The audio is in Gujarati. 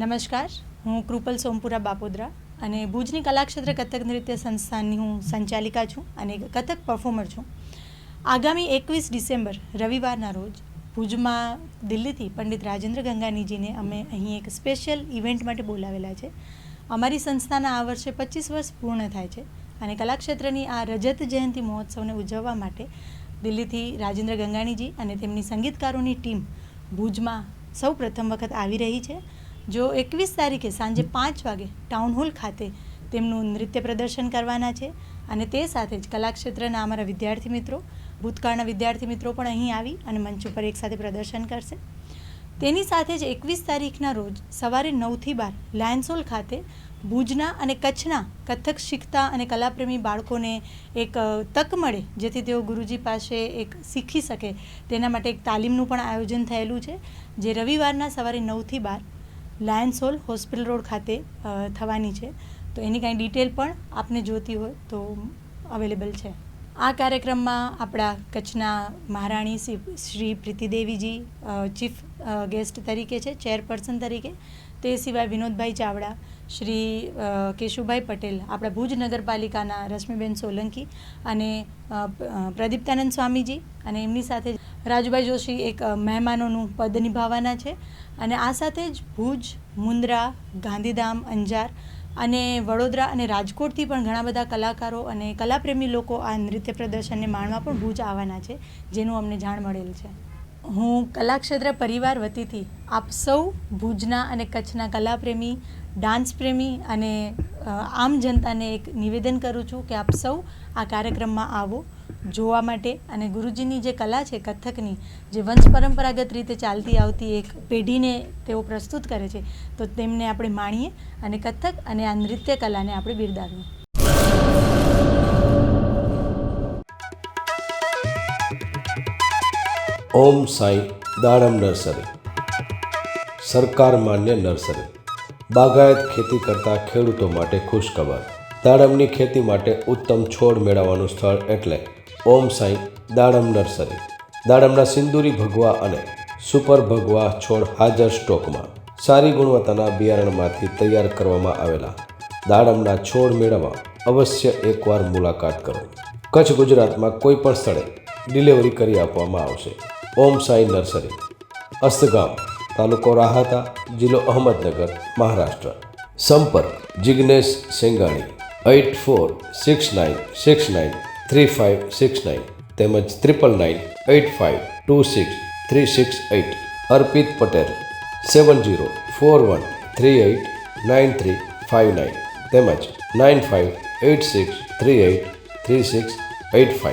નમસ્કાર, હું કૃપલ સોમપુરા બાપોદરા અને ભુજની કલાક્ષેત્ર કથક નૃત્ય સંસ્થાની હું સંચાલિકા છું અને કથક પરફોર્મર છું. આગામી 21 ડિસેમ્બર રવિવારના રોજ ભુજમાં દિલ્હીથી પંડિત રાજેન્દ્ર ગંગાનીજીને અમે અહીં એક સ્પેશિયલ ઇવેન્ટ માટે બોલાવેલા છે. અમારી સંસ્થાના આ વર્ષે 25 વર્ષ પૂર્ણ થાય છે અને કલાક્ષેત્રની આ રજત જયંતિ મહોત્સવને ઉજવવા માટે દિલ્હીથી રાજેન્દ્ર ગંગાનીજી અને તેમની સંગીતકારોની ટીમ ભુજમાં સૌ પ્રથમ વખત આવી રહી છે. જો 21 તારીખે સાંજે 5 વાગે ટાઉન હોલ ખાતે તેમનું નૃત્ય પ્રદર્શન કરવાના છે અને તે સાથે જ કલાક્ષેત્રના અમારા વિદ્યાર્થી મિત્રો, ભૂતકાળના વિદ્યાર્થી મિત્રો પણ અહીં આવી અને મંચ ઉપર એકસાથે પ્રદર્શન કરશે. તેની સાથે જ 21 તારીખના રોજ સવારે 9 થી 12 લાયન્સ હોલ ખાતે ભુજના અને કચ્છના કથક શીખતા અને કલાપ્રેમી બાળકોને એક તક મળે જેથી તેઓ ગુરુજી પાસે એક શીખી શકે તેના માટે એક તાલીમનું પણ આયોજન થયેલું છે, જે રવિવારના સવારે 9 થી 12 લાયન્સ હોલ હોસ્પિટલ રોડ ખાતે થવાની છે. તો એની કાંઈ ડિટેલ પણ આપને જોતી હોય તો અવેલેબલ છે. આ કાર્યક્રમમાં આપણા કચ્છના મહારાણી શ્રી પ્રીતિદેવીજી ચીફ ગેસ્ટ તરીકે છે, ચેરપર્સન તરીકે. તે સિવાય વિનોદભાઈ ચાવડા, શ્રી કેશુભાઈ પટેલ, આપણા ભુજ નગરપાલિકાના રશ્મિબેન સોલંકી અને પ્રદીપ્તાનંદ સ્વામીજી અને એમની સાથે રાજુભાઈ જોશી એક મહેમાનોનું પદ નિભાવવાના છે. અને આ સાથે જ ભુજ, મુન્દ્રા, ગાંધીધામ, અંજાર અને વડોદરા અને રાજકોટથી પણ ઘણા બધા કલાકારો અને કલાપ્રેમી લોકો આ નૃત્ય પ્રદર્શનને માણવા પણ ભુજ આવવાના છે, જેનું અમને જાણ મળેલ છે. હું કલાક્ષેત્ર પરિવાર વતીથી આપ સૌ ભુજના અને કચ્છના કલાપ્રેમી, ડાન્સ પ્રેમી અને આમ જનતાને એક નિવેદન કરું છું કે આપ સૌ આ કાર્યક્રમમાં આવો જોવા માટે અને ગુરુજીની જે કલા છે કથકની, જે વંશ પરંપરાગત રીતે ચાલતી આવતી એક પેઢીને તેઓ પ્રસ્તુત કરે છે, તો તેમને આપણે માણીએ અને કથક અને આ નૃત્ય કલાને આપણે બિરદાવીએ. ઓમ સાંઈ દાડમ નર્સરી, સરકાર માન્ય નર્સરી, બાગાયત ખેતી કરતા ખેડૂતો માટે ખુશખબર. દાડમની ખેતી માટે ઉત્તમ છોડ મેળવવાનું સ્થળ એટલે ઓમ સાંઈ દાડમ નર્સરી. દાડમના સિંદૂરી ભગવા અને સુપર ભગવા છોડ હાજર સ્ટોકમાં. સારી ગુણવત્તાના બિયારણમાંથી તૈયાર કરવામાં આવેલા દાડમના છોડ મેળવવા અવશ્ય એકવાર મુલાકાત કરો. કચ્છ ગુજરાતમાં કોઈ પણ સ્થળે ડિલિવરી કરી આપવામાં આવશે. ઓમ સાંઈ નર્સરી, અસ્તગામ, તાલુકો રાહાતા, જિલ્લો અહમદનગર, મહારાષ્ટ્ર. સંપર્ક જિગ્નેશ સેંગાણી 8469693569 તેમજ 9998526368. અર્પિત પટેલ 7041389359 તેમજ 9586383685.